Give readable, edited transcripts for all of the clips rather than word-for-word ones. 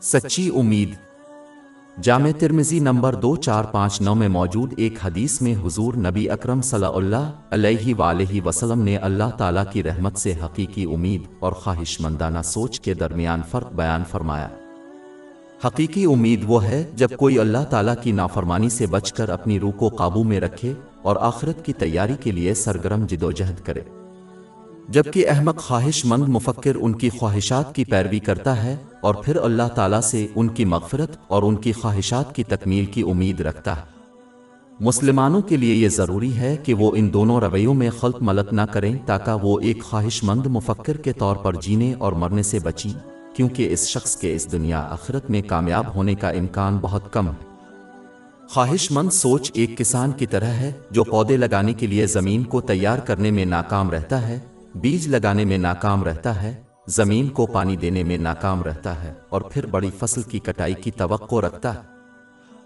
सच्ची उम्मीद। जामे तिर्मिज़ी नंबर 2459 में मौजूद एक हदीस में हुजूर नबी अकरम सल्लल्लाहु अलैहि वसल्लम ने अल्लाह ताला की रहमत से हकीकी उम्मीद और ख्वाहिशमंदाना सोच के दरमियान फ़र्क बयान फरमाया। हकीकी उम्मीद वो है जब कोई अल्लाह ताला की नाफरमानी से बचकर अपनी रूह को काबू में रखे और आखिरत की तैयारी के लिए सरगर्म जिदोजहद करे, जबकि अहमक ख्वाहिशमंद मुफक्किर उनकी ख्वाहिशात की पैरवी करता है और फिर अल्लाह ताला से उनकी मग़फ़िरत और उनकी ख्वाहिशात की तकमील की उम्मीद रखता है। मुसलमानों के लिए ये ज़रूरी है कि वो इन दोनों रवैयों में खल्त मलत ना करें ताकि वो एक ख्वाहिशमंद मुफक्किर के तौर पर जीने और मरने से बचें, क्योंकि इस शख्स के इस दुनिया आखिरत में कामयाब होने का इम्कान बहुत कम है। ख्वाहिशमंद सोच एक किसान की तरह है जो पौधे लगाने के लिए ज़मीन को तैयार करने में नाकाम रहता है, बीज लगाने में नाकाम रहता है, ज़मीन को पानी देने में नाकाम रहता है और फिर बड़ी फसल की कटाई की तवक्को रखता है।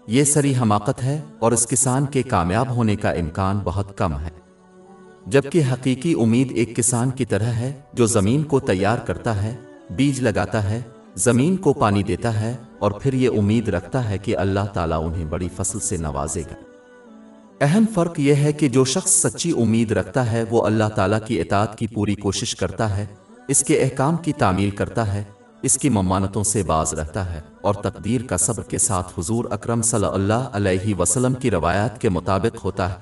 ये सरी हमाकत है और इस किसान के कामयाब होने का इम्कान बहुत कम है। जबकि हकीकी उम्मीद एक किसान की तरह है जो ज़मीन को तैयार करता है, बीज लगाता है, ज़मीन को पानी देता है और फिर ये उम्मीद रखता है कि अल्लाह ताला उन्हें बड़ी फसल से नवाजेगा। अहम फ़र्क यह है कि जो शख्स सच्ची उम्मीद रखता है वो अल्लाह ताला की इताअत की पूरी कोशिश करता है, इसके अहकाम की तामील करता है, इसकी ममानतों से बाज रहता है और तकदीर का सब्र के साथ हुजूर अकरम सल्लल्लाहु अलैहि वसल्लम की रवायात के मुताबिक होता है।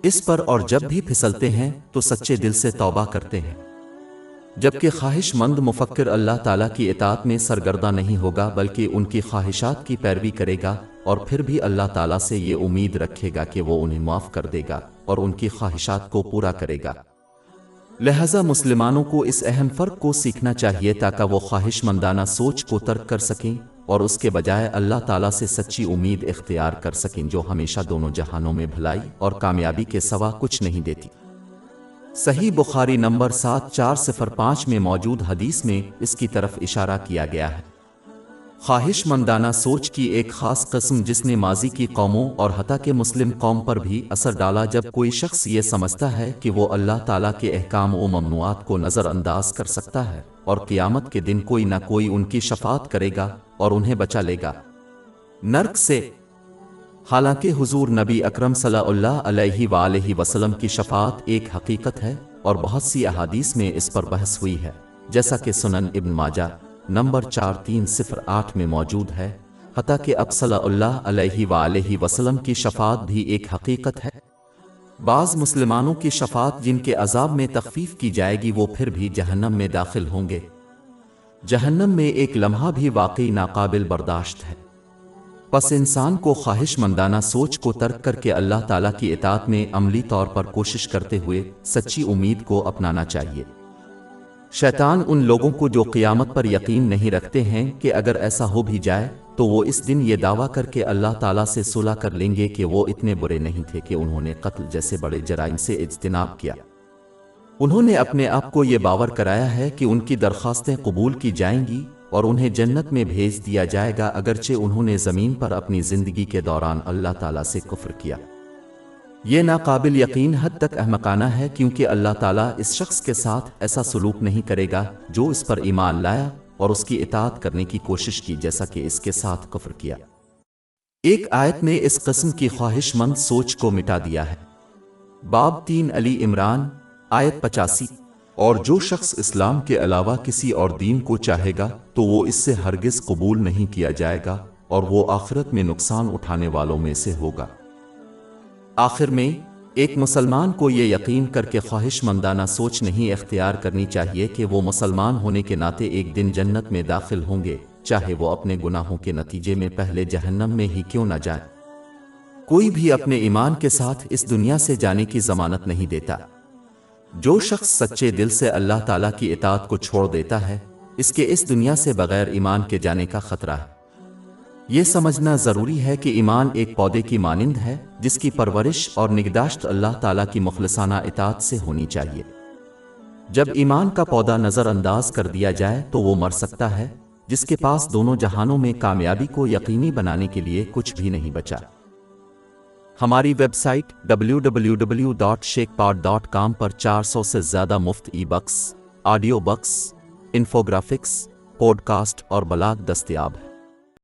इस पर और जब भी फिसलते हैं तो सच्चे दिल से तौबा करते हैं। जबकि ख्वाहिशमंद मुफक्किर अल्लाह ताला की इताअत में सरगर्दा नहीं होगा बल्कि उनकी ख्वाहिशात की पैरवी करेगा और फिर भी अल्लाह ताला से ये उम्मीद रखेगा कि वो उन्हें माफ़ कर देगा और उनकी ख्वाहिशात को पूरा करेगा। लिहाजा मुसलमानों को इस अहम फ़र्क को सीखना चाहिए ताकि वो ख्वाहिशमंदाना सोच को तर्क कर सकें और उसके बजाय अल्लाह ताला से सच्ची उम्मीद इख्तियार कर सकें जो हमेशा दोनों जहानों में भलाई और कामयाबी के सिवा कुछ नहीं देती। सही बुखारी नंबर 7405 में मौजूद हदीस में इसकी तरफ इशारा किया गया है। ख्वाहिशमंदाना सोच की एक ख़ास किस्म जिसने माजी की कौमों और हत्ता के मुस्लिम कौम पर भी असर डाला, जब कोई शख्स ये समझता है कि वो अल्लाह ताला के अहकाम व ममनुआत को नज़रअंदाज कर सकता है और क़ियामत के दिन कोई ना कोई उनकी शफ़ाअत करेगा और उन्हें बचा लेगा नर्क से। हालांकि हुजूर नबी अकरम सल्लल्लाहु अलैहि वसल्लम की शफ़ाअत एक हकीकत है और बहुत सी अहादीस में इस पर बहस हुई है, जैसा कि सुनन इब्न माजा नंबर 4308 में मौजूद है। हत्ता कि अब सल्लल्लाहु अलैहि वसल्लम की शफ़ाअत भी एक हकीकत है। बाज़ मुसलमानों की शफ़ाअत जिनके अज़ाब में तख़फ़ीफ़ की जाएगी वो फिर भी जहन्नम में दाखिल होंगे। जहन्नम में एक लम्हा भी वाकई नाकाबिल बर्दाश्त है। बस इंसान को ख्वाहिशमंदाना सोच को तर्क करके अल्लाह ताला की इताअत में अमली तौर पर कोशिश करते हुए सच्ची उम्मीद को अपनाना चाहिए। शैतान उन लोगों को जो क़ियामत पर यकीन नहीं रखते हैं कि अगर ऐसा हो भी जाए तो वो इस दिन ये दावा करके अल्लाह ताला से सुलह कर लेंगे कि वो इतने बुरे नहीं थे कि उन्होंने कत्ल जैसे बड़े जराइम से इज्तिनाब किया। उन्होंने अपने आप को ये बावर कराया है कि उनकी दरख्वास्तें कबूल की जाएंगी और उन्हें जन्नत में भेज दिया जाएगा, अगरचे उन्होंने ज़मीन पर अपनी ज़िंदगी के दौरान अल्लाह ताला से कुफ्र किया। ये नाकाबिल यकीन हद तक अहमकाना है, क्योंकि अल्लाह ताला इस शख्स के साथ ऐसा सलूक नहीं करेगा जो इस पर ईमान लाया और उसकी इताअत करने की कोशिश की जैसा कि इसके साथ कुफ्र किया। एक आयत में इस किस्म की ख्वाहिशमंद सोच को मिटा दिया है। बाब 3 अली इमरान आयत 85। और जो शख्स इस्लाम के अलावा किसी और दीन को चाहेगा तो वो इससे हरगिज़ कबूल नहीं किया जाएगा और वो आखिरत में नुकसान उठाने वालों में से होगा। आखिर में एक मुसलमान को ये यकीन करके ख्वाहिशमंदाना सोच नहीं इख्तियार करनी चाहिए कि वो मुसलमान होने के नाते एक दिन जन्नत में दाखिल होंगे, चाहे वो अपने गुनाहों के नतीजे में पहले जहन्नम में ही क्यों न जाए। कोई भी अपने ईमान के साथ इस दुनिया से जाने की ज़मानत नहीं देता। जो शख्स सच्चे दिल से अल्लाह ताला की इताअत को छोड़ देता है, इसके इस दुनिया से बगैर ईमान के जाने का खतरा है। ये समझना ज़रूरी है कि ईमान एक पौधे की मानिंद है जिसकी परवरिश और निगहदाश्त अल्लाह ताला की मुखलिसाना इताअत से होनी चाहिए। जब ईमान का पौधा नज़रअंदाज कर दिया जाए तो वो मर सकता है, जिसके पास दोनों जहानों में कामयाबी को यकीनी बनाने के लिए कुछ भी नहीं बचा। हमारी वेबसाइट www.sheikhpod.com पर 400 से ज़्यादा मुफ्त ebooks, audio books, infographics, podcast اور بلاگ دستیاب ہے۔